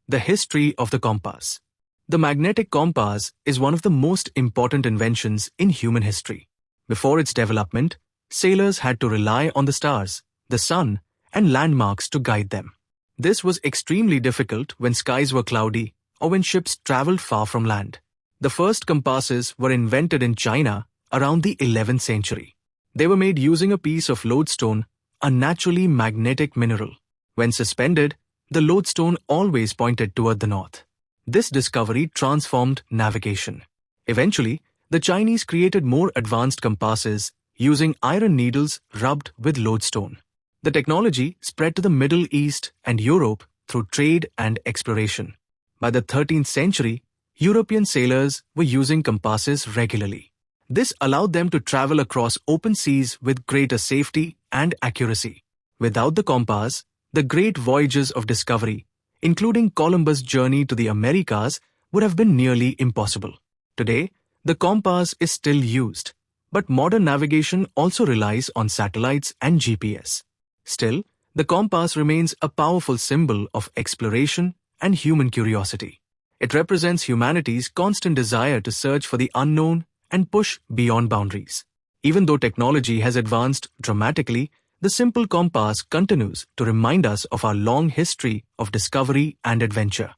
The history of the compass. The magnetic compass is one of the most important inventions in human history. Before its development, sailors had to rely on the stars, the sun, and landmarks to guide them. This was extremely difficult when skies were cloudy or when ships traveled far from land. The first compasses were invented in China around the 11th century. They were made using a piece of lodestone, a naturally magnetic mineral. When suspended, the lodestone always pointed toward the north. This discovery transformed navigation. Eventually, the Chinese created more advanced compasses using iron needles rubbed with lodestone. The technology spread to the Middle East and Europe through trade and exploration. By the 13th century, European sailors were using compasses regularly. This allowed them to travel across open seas with greater safety and accuracy. Without the compass, the great voyages of discovery, including Columbus' journey to the Americas, would have been nearly impossible. Today, the compass is still used, but modern navigation also relies on satellites and GPS. Still, the compass remains a powerful symbol of exploration and human curiosity. It represents humanity's constant desire to search for the unknown and push beyond boundaries. Even though technology has advanced dramatically, the simple compass continues to remind us of our long history of discovery and adventure.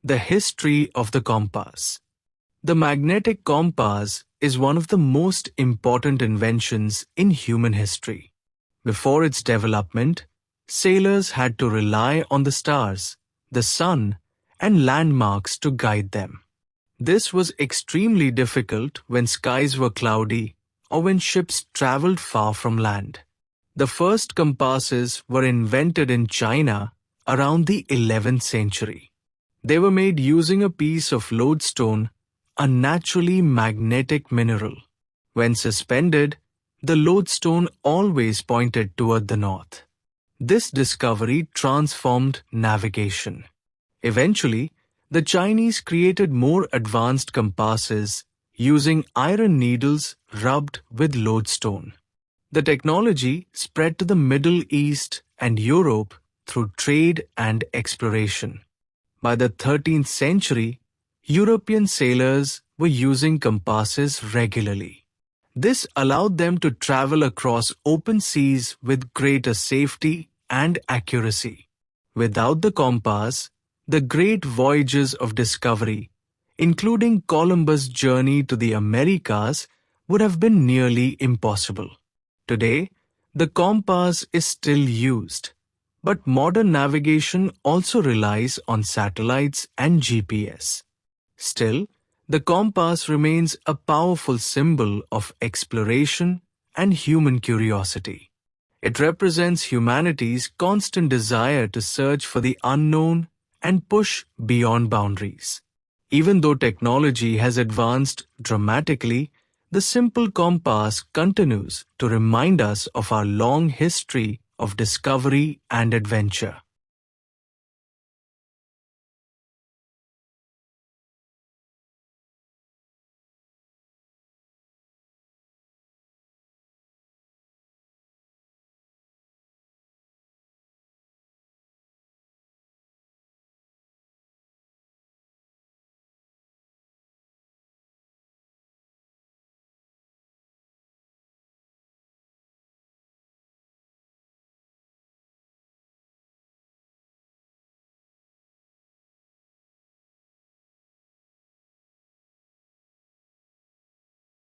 The history of the compass. The magnetic compass is one of the most important inventions in human history. Before its development, sailors had to rely on the stars, the sun, and landmarks to guide them. This was extremely difficult when skies were cloudy or when ships traveled far from land. The first compasses were invented in China around the 11th century. They were made using a piece of lodestone, a naturally magnetic mineral. When suspended, the lodestone always pointed toward the north. This discovery transformed navigation. Eventually, the Chinese created more advanced compasses using iron needles rubbed with lodestone. The technology spread to the Middle East and Europe through trade and exploration. By the 13th century, European sailors were using compasses regularly. This allowed them to travel across open seas with greater safety and accuracy. Without the compass, the great voyages of discovery, including Columbus' journey to the Americas, would have been nearly impossible. Today, the compass is still used, but modern navigation also relies on satellites and GPS. Still, the compass remains a powerful symbol of exploration and human curiosity. It represents humanity's constant desire to search for the unknown and push beyond boundaries. Even though technology has advanced dramatically, the simple compass continues to remind us of our long history of discovery and adventure.